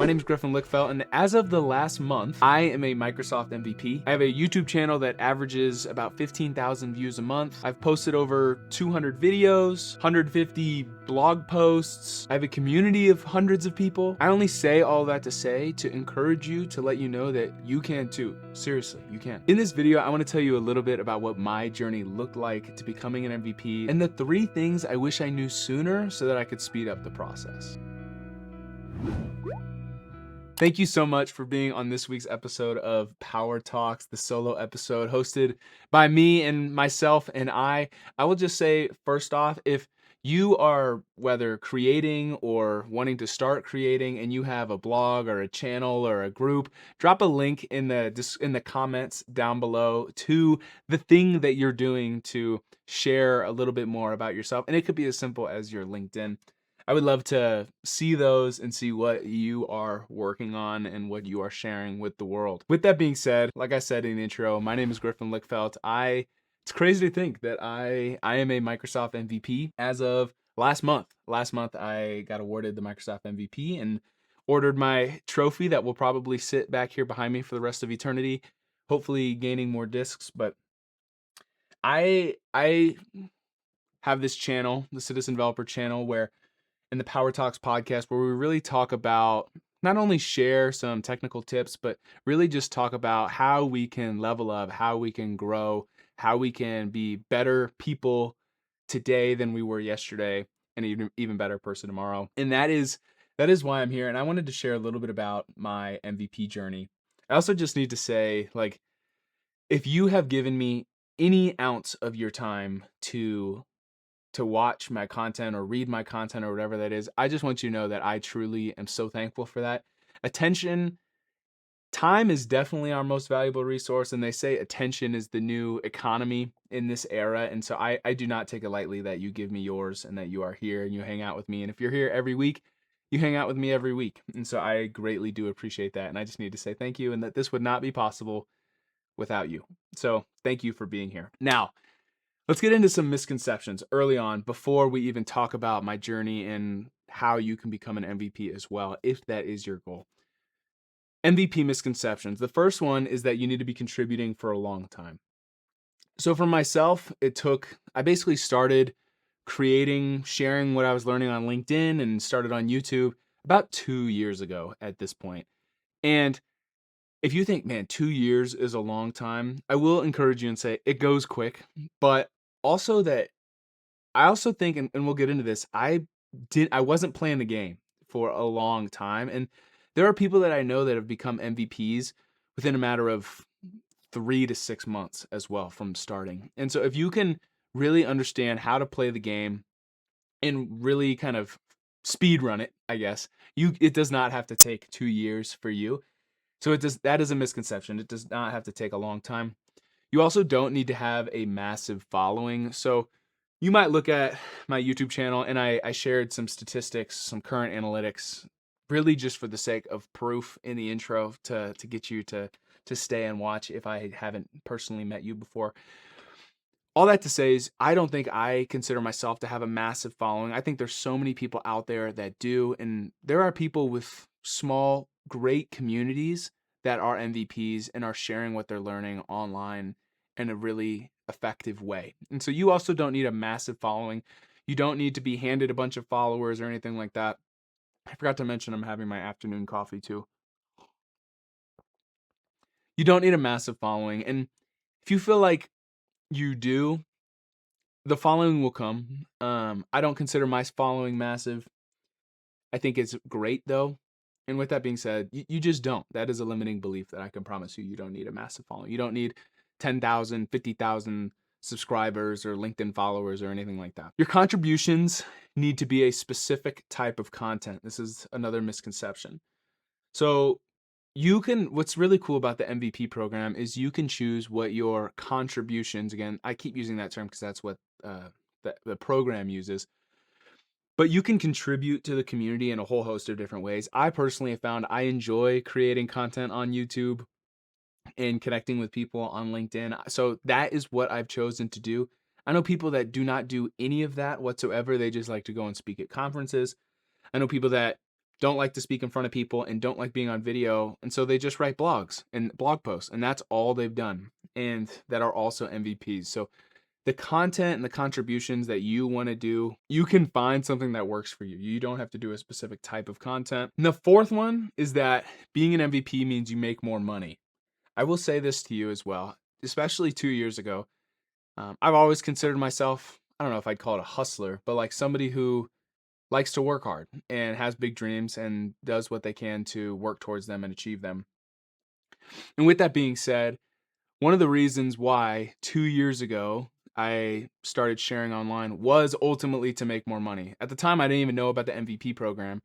name is Griffin Lickfelt, and as of the last month, I am a Microsoft MVP. I have a YouTube channel that averages about 15,000 views a month. I've posted over 200 videos, 150 blog posts. I have a community of hundreds of people. I only say all that to say to encourage you, to let you know that you can too. Seriously, you can. In this video, I want to tell you a little bit about what my journey looked like to becoming an MVP and the 3 things I wish I knew sooner so that I could speed up the process. Thank you so much for being on this week's episode of Power Talks, the solo episode hosted by me and myself and I. I will just say, first off, if you are whether creating or wanting to start creating and you have a blog or a channel or a group, drop a link in the comments down below to the thing that you're doing to share a little bit more about yourself. And it could be as simple as your LinkedIn. I would love to see those and see what you are working on and what you are sharing with the world. With that being said, like I said in the intro, my name is Griffin Lickfelt. It's crazy to think that I am a Microsoft MVP as of last month. Last month, I got awarded the Microsoft MVP and ordered my trophy that will probably sit back here behind me for the rest of eternity, hopefully gaining more discs. But I have this channel, the Citizen Developer channel, where in the Power Talks podcast, where we really talk about, not only share some technical tips, but really just talk about how we can level up, how we can grow, how we can be better people today than we were yesterday, and even better person tomorrow. And that is why I'm here. And I wanted to share a little bit about my MVP journey. I also just need to say, like, if you have given me any ounce of your time to watch my content or read my content or whatever that is, I just want you to know that I truly am so thankful for that. Time is definitely our most valuable resource, and they say attention is the new economy in this era. And so I do not take it lightly that you give me yours and that you are here and you hang out with me. And if you're here every week, you hang out with me every week. And so I greatly do appreciate that. And I just need to say thank you, and that this would not be possible without you. So thank you for being here. Now, let's get into some misconceptions early on before we even talk about my journey and how you can become an MVP as well, if that is your goal. MVP misconceptions. The first one is that you need to be contributing for a long time. So for myself, I basically started creating, sharing what I was learning on LinkedIn and started on YouTube about 2 years ago at this point. And if you think, man, 2 years is a long time, I will encourage you and say it goes quick, but also that I also think, and we'll get into this, I wasn't playing the game for a long time. And there are people that I know that have become MVPs within a matter of 3 to 6 months as well from starting. And so if you can really understand how to play the game and really kind of speed run it, I guess, it does not have to take 2 years for you. So that is a misconception. It does not have to take a long time. You also don't need to have a massive following. So you might look at my YouTube channel, and I shared some statistics, some current analytics, really just for the sake of proof in the intro to get you to stay and watch if I haven't personally met you before. All that to say is I don't think I consider myself to have a massive following. I think there's so many people out there that do, and there are people with small, great communities that are MVPs and are sharing what they're learning online in a really effective way. And so you also don't need a massive following. You don't need to be handed a bunch of followers or anything like that. I forgot to mention I'm having my afternoon coffee too. You don't need a massive following. And if you feel like you do, the following will come. I don't consider my following massive. I think it's great though. And with that being said, you just don't. That is a limiting belief that I can promise you. You don't need a massive following. You don't need 10,000, 50,000 subscribers or LinkedIn followers or anything like that. Your contributions need to be a specific type of content. This is another misconception. So what's really cool about the MVP program is you can choose what your contributions, again, I keep using that term because that's what the program uses, but you can contribute to the community in a whole host of different ways. I personally have found I enjoy creating content on YouTube and connecting with people on LinkedIn. So that is what I've chosen to do. I know people that do not do any of that whatsoever. They just like to go and speak at conferences. I know people that don't like to speak in front of people, and don't like being on video. And so they just write blogs and blog posts, and that's all they've done, and that are also MVPs. So the content and the contributions that you want to do, you can find something that works for you. You don't have to do a specific type of content. And the fourth one is that being an MVP means you make more money. I will say this to you as well, especially 2 years ago. I've always considered myself, I don't know if I'd call it a hustler, but like somebody who likes to work hard and has big dreams and does what they can to work towards them and achieve them. And with that being said, one of the reasons why 2 years ago I started sharing online was ultimately to make more money. At the time, I didn't even know about the MVP program,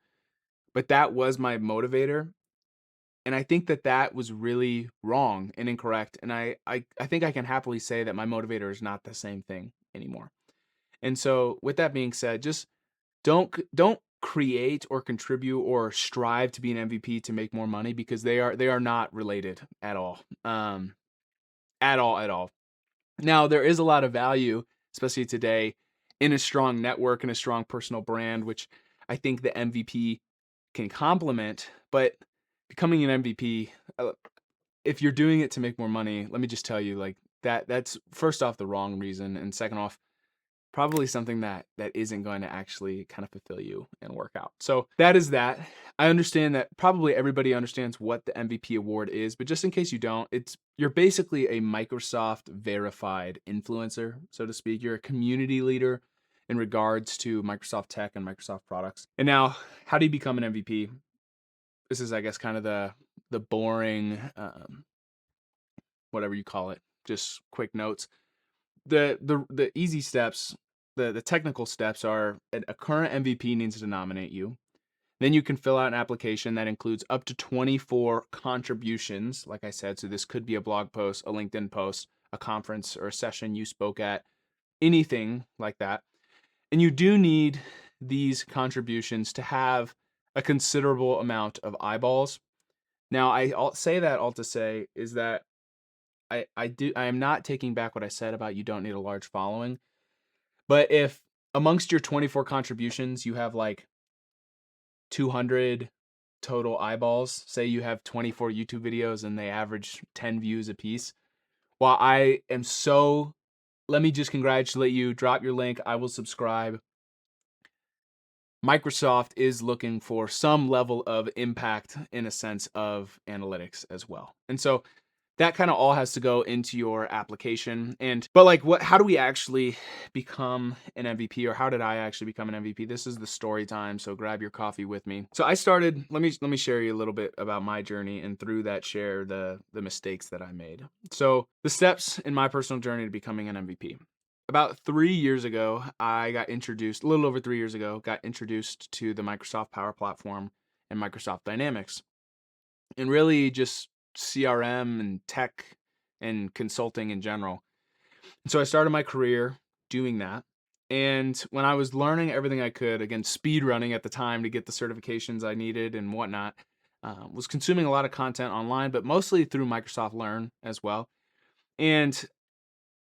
but that was my motivator. And I think that that was really wrong and incorrect. And I think I can happily say that my motivator is not the same thing anymore. And so, with that being said, just don't create or contribute or strive to be an MVP to make more money, because they are not related at all. At all. Now, there is a lot of value, especially today, in a strong network and a strong personal brand, which I think the MVP can complement. But becoming an MVP, if you're doing it to make more money, let me just tell you, like that's first off the wrong reason, and second off, probably something that isn't going to actually kind of fulfill you and work out. So that is that. I understand that probably everybody understands what the MVP award is, but just in case you don't, you're basically a Microsoft verified influencer, so to speak. You're a community leader in regards to Microsoft tech and Microsoft products. And now, how do you become an MVP? This is, I guess, kind of the boring, whatever you call it, just quick notes. The easy steps, the technical steps are a current MVP needs to nominate you. Then you can fill out an application that includes up to 24 contributions, like I said. So this could be a blog post, a LinkedIn post, a conference, or a session you spoke at, anything like that. And you do need these contributions to have a considerable amount of eyeballs. Now, I'll say that all to say is that I am not taking back what I said about you don't need a large following. But if amongst your 24 contributions, you have like 200 total eyeballs, say you have 24 YouTube videos and they average 10 views a piece, while I am so, let me just congratulate you, drop your link, I will subscribe. Microsoft is looking for some level of impact in a sense of analytics as well. And so that kind of all has to go into your application. But like, how do we actually become an MVP, or how did I actually become an MVP? This is the story time, so grab your coffee with me. So I started, let me share you a little bit about my journey, and through that share the mistakes that I made. So the steps in my personal journey to becoming an MVP. About 3 years ago, I got introduced, a little over 3 years ago, got introduced to the Microsoft Power Platform and Microsoft Dynamics. And really just CRM and tech and consulting in general. And so I started my career doing that. And when I was learning everything I could, again, speed running at the time to get the certifications I needed and whatnot, was consuming a lot of content online, but mostly through Microsoft Learn as well. And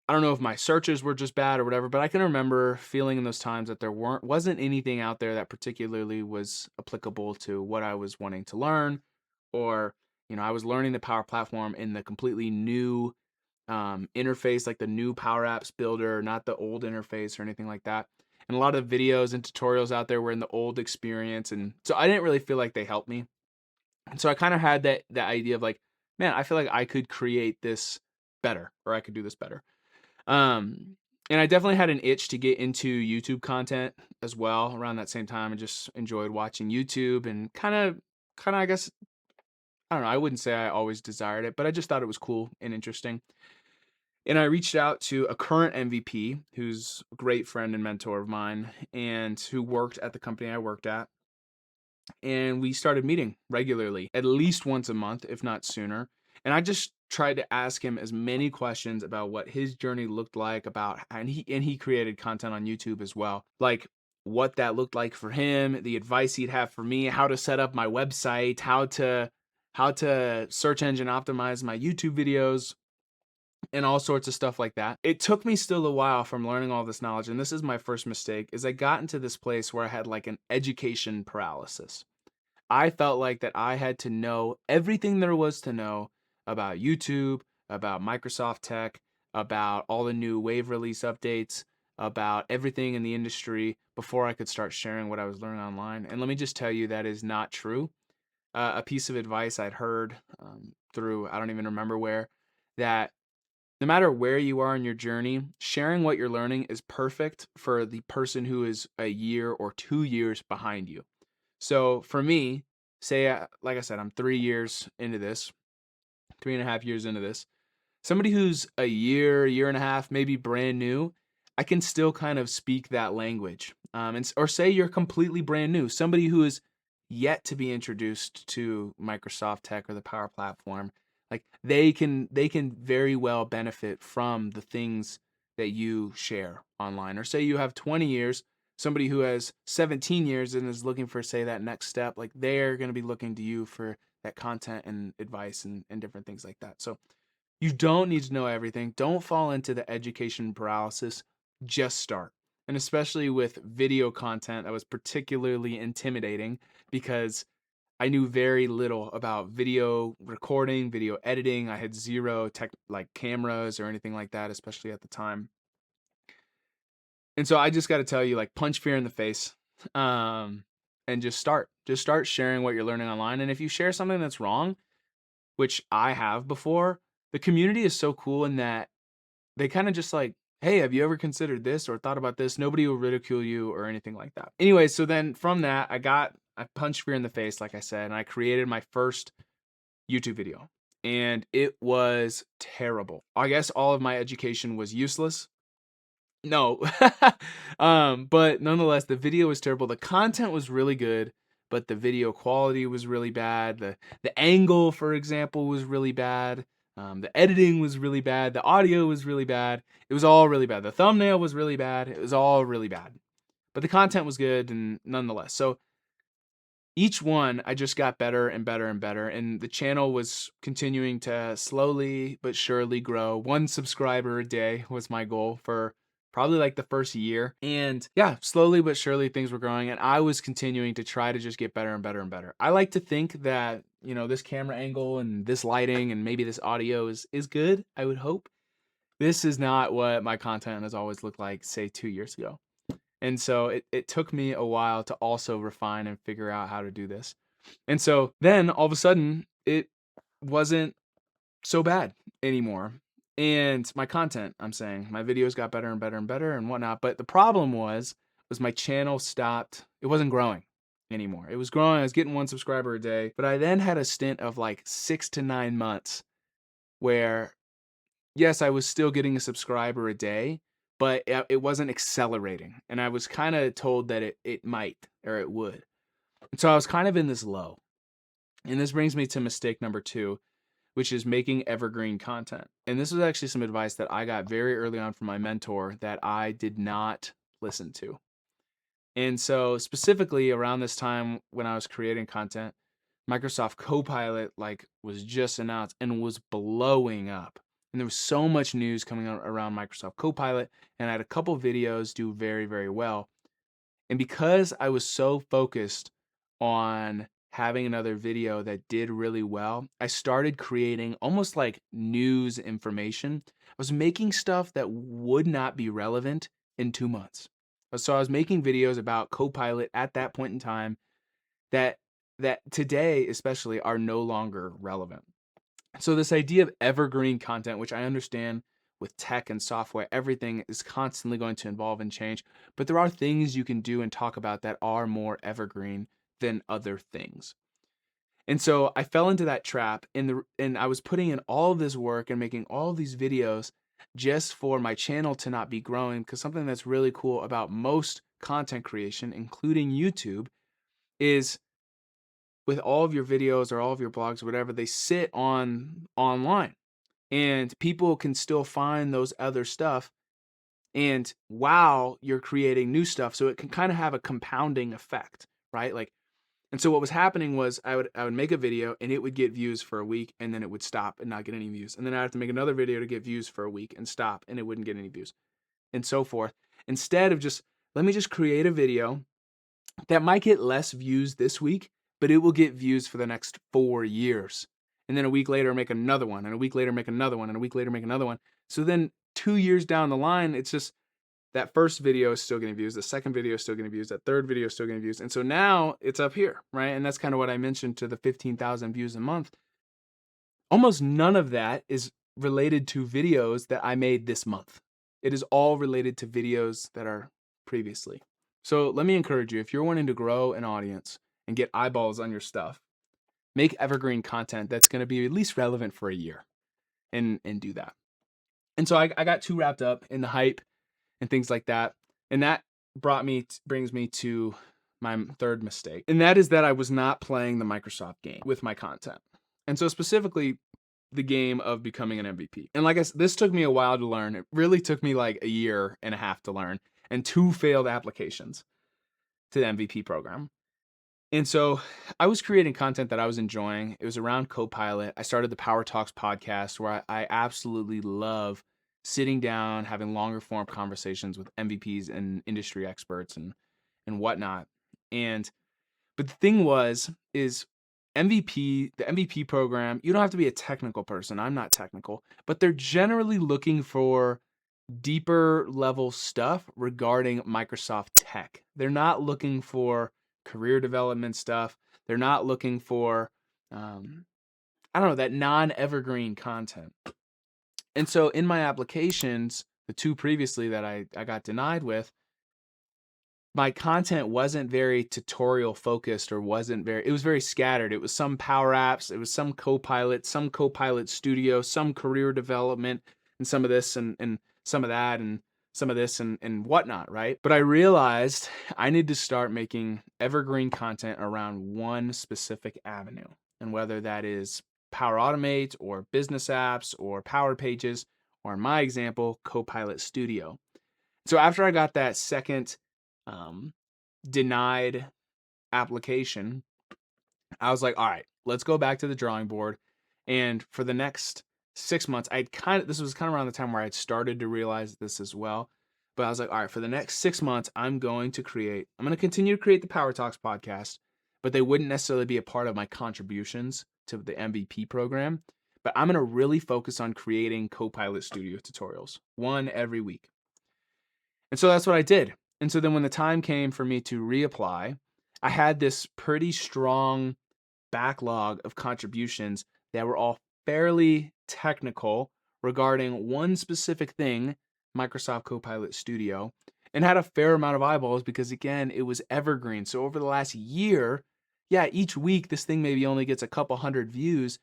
I don't know if my searches were just bad or whatever, but I can remember feeling in those times that there wasn't anything out there that particularly was applicable to what I was wanting to learn. Or, I was learning the Power Platform in the completely new interface, like the new Power Apps builder, not the old interface or anything like that. And a lot of videos and tutorials out there were in the old experience, and so I didn't really feel like they helped me. And so I kind of had that idea of like, man, I feel like I could create this better, or I could do this better. And I definitely had an itch to get into YouTube content as well around that same time. I just enjoyed watching YouTube and kind of, I guess, I don't know, I wouldn't say I always desired it, but I just thought it was cool and interesting. And I reached out to a current MVP who's a great friend and mentor of mine, and who worked at the company I worked at. And we started meeting regularly, at least once a month, if not sooner. And I just tried to ask him as many questions about what his journey looked like, and he created content on YouTube as well, like what that looked like for him, the advice he'd have for me, how to set up my website, how to search engine optimize my YouTube videos, and all sorts of stuff like that. It took me still a while from learning all this knowledge, and this is my first mistake, is I got into this place where I had like an education paralysis. I felt like that I had to know everything there was to know about YouTube, about Microsoft Tech, about all the new wave release updates, about everything in the industry before I could start sharing what I was learning online. And let me just tell you, that is not true. A piece of advice I'd heard through, I don't even remember where, that no matter where you are in your journey, sharing what you're learning is perfect for the person who is a year or 2 years behind you. So for me, say, like I said, I'm 3 years into this, 3.5 years into this. Somebody who's a year and a half, maybe brand new, I can still kind of speak that language. Or say you're completely brand new, somebody who is yet to be introduced to Microsoft Tech or the Power Platform, like they can very well benefit from the things that you share online. Or say you have 20 years, somebody who has 17 years and is looking for, say, that next step, like they're going to be looking to you for that content and advice and different things like that. So you don't need to know everything. Don't fall into the education paralysis. Just start. And especially with video content, that was particularly intimidating because I knew very little about video recording, video editing. I had zero tech like cameras or anything like that, especially at the time. And so I just got to tell you, like, punch fear in the face, um, and just start. Just start sharing what you're learning online. And if you share something that's wrong, which I have before, the community is so cool in that they kind of just like, hey, have you ever considered this or thought about this? Nobody will ridicule you or anything like that. Anyway, so then from that, I punched fear in the face, like I said, and I created my first YouTube video. And it was terrible. I guess all of my education was useless. No. But nonetheless, the video was terrible. The content was really good, but the video quality was really bad. The angle, for example, was really bad. The editing was really bad. The audio was really bad. It was all really bad. The thumbnail was really bad. It was all really bad. But the content was good and nonetheless. So each one I just got better and better and better, and the channel was continuing to slowly but surely grow. 1 subscriber a day was my goal for probably like the first year. And yeah, slowly but surely things were growing, and I was continuing to try to just get better and better and better. I like to think that, this camera angle and this lighting and maybe this audio is good, I would hope. This is not what my content has always looked like, say, 2 years ago. And so it took me a while to also refine and figure out how to do this. And so then all of a sudden, it wasn't so bad anymore. And my content, I'm saying, my videos got better and better and better and whatnot. But the problem was my channel stopped. It wasn't growing anymore. It was growing. I was getting 1 subscriber a day. But I then had a stint of like 6 to 9 months where, yes, I was still getting a subscriber a day, but it wasn't accelerating. And I was kind of told that it might or it would. And so I was kind of in this low. And this brings me to mistake number 2, which is making evergreen content. And this was actually some advice that I got very early on from my mentor that I did not listen to. And so specifically around this time when I was creating content, Microsoft Copilot was just announced and was blowing up. And there was so much news coming out around Microsoft Copilot, and I had a couple videos do very, very well. And because I was so focused on having another video that did really well, I started creating almost like news information. I was making stuff that would not be relevant in 2 months. So I was making videos about Copilot at that point in time that today especially are no longer relevant. So this idea of evergreen content, which I understand with tech and software, everything is constantly going to evolve and change, but there are things you can do and talk about that are more evergreen than other things. And so I fell into that trap, and I was putting in all of this work and making all of these videos just for my channel to not be growing, because something that's really cool about most content creation, including YouTube, is with all of your videos or all of your blogs or whatever, they sit online, and people can still find those other stuff and while you're creating new stuff, so it can kind of have a compounding effect, right? And so what was happening was I would make a video and it would get views for a week, and then it would stop and not get any views, and then I'd have to make another video to get views for a week and stop, and it wouldn't get any views, and so forth. Instead of just, let me just create a video that might get less views this week, but it will get views for the next 4 years. And then a week later, make another one, and a week later, make another one, and a week later, make another one. So then 2 years down the line, it's just that first video is still getting views, the second video is still getting views, that third video is still getting views. And so now it's up here, right? And that's kind of what I mentioned to the 15,000 views a month. Almost none of that is related to videos that I made this month. It is all related to videos that are previously. So let me encourage you, if you're wanting to grow an audience and get eyeballs on your stuff, make evergreen content that's going to be at least relevant for a year and do that. And so I got too wrapped up in the hype and things like that. And that brings me to my third mistake. And that is that I was not playing the Microsoft game with my content. And so specifically the game of becoming an MVP. And like I said, this took me a while to learn. It really took me like a year and a half to learn and 2 failed applications to the MVP program. And so I was creating content that I was enjoying. It was around Copilot. I started the Power Talks podcast where I absolutely love sitting down, having longer form conversations with MVPs and industry experts and whatnot. But the thing is the MVP program, you don't have to be a technical person. I'm not technical, but they're generally looking for deeper level stuff regarding Microsoft tech. They're not looking for career development stuff. They're not looking for, I don't know, that non-evergreen content. And so in my applications, the 2 previously that I got denied with, my content wasn't very tutorial focused or it was very scattered. It was some Power Apps, it was some Copilot Studio, some career development, and some of this and some of that and some of this and whatnot, right? But I realized I need to start making evergreen content around one specific avenue. And whether that is Power Automate or business apps or Power Pages, or in my example, Copilot Studio. So after I got that second denied application, I was like, all right, let's go back to the drawing board. And for the next 6 months, this was kind of around the time where I'd started to realize this as well. But I was like, all right, for the next 6 months, I'm going to continue to create the Power Talks podcast, but they wouldn't necessarily be a part of my contributions to the MVP program. But I'm going to really focus on creating Copilot Studio tutorials, one every week. And so that's what I did. And so then when the time came for me to reapply, I had this pretty strong backlog of contributions that were all fairly technical regarding one specific thing, Microsoft Copilot Studio, and had a fair amount of eyeballs because, again, it was evergreen. So over the last year, yeah, each week this thing maybe only gets a couple hundred views,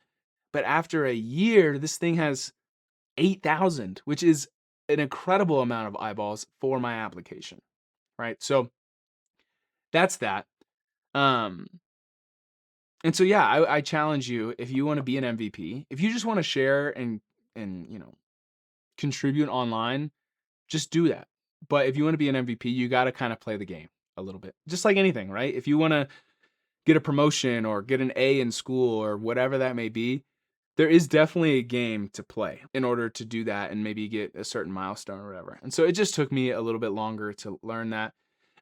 but after a year, this thing has 8,000, which is an incredible amount of eyeballs for my application, right? So that's that. And so yeah, I challenge you, if you want to be an MVP, if you just want to share and contribute online, just do that. But if you want to be an MVP, you got to kind of play the game a little bit, just like anything, right? If you want to get a promotion or get an A in school or whatever that may be, there is definitely a game to play in order to do that and maybe get a certain milestone or whatever. And so it just took me a little bit longer to learn that.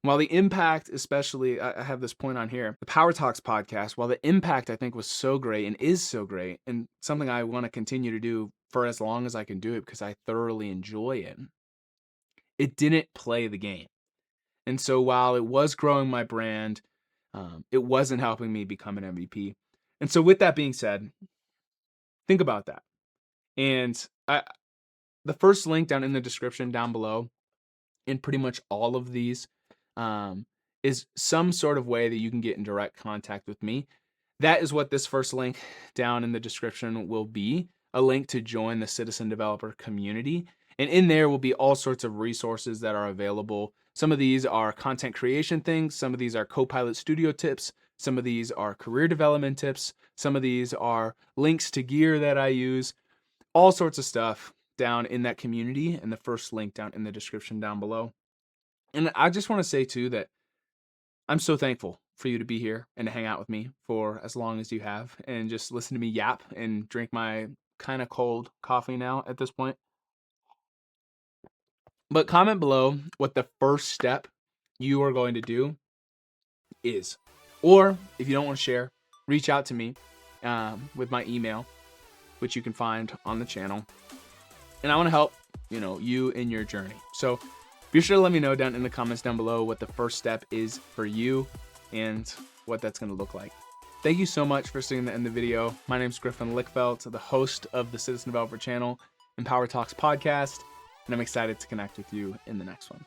While the impact, especially, I have this point on here, the Power Talks podcast, while the impact I think was so great and is so great and something I want to continue to do for as long as I can do it because I thoroughly enjoy it, it didn't play the game. And so while it was growing my brand, it wasn't helping me become an MVP. And so with that being said, think about that. And the first link down in the description down below, in pretty much all of these, is some sort of way that you can get in direct contact with me. That is what this first link down in the description will be, a link to join the Citizen Developer community. And in there will be all sorts of resources that are available. Some of these are content creation things. Some of these are Copilot Studio tips. Some of these are career development tips. Some of these are links to gear that I use. All sorts of stuff down in that community, and the first link down in the description down below. And I just want to say too that I'm so thankful for you to be here and to hang out with me for as long as you have and just listen to me yap and drink my kind of cold coffee now at this point. But comment below what the first step you are going to do is. Or if you don't want to share, reach out to me with my email, which you can find on the channel. And I want to help, you in your journey. So be sure to let me know down in the comments down below what the first step is for you and what that's going to look like. Thank you so much for seeing the end of the video. My name is Griffin Lickfelt, the host of the Citizen Developer channel and Power Talks podcast, and I'm excited to connect with you in the next one.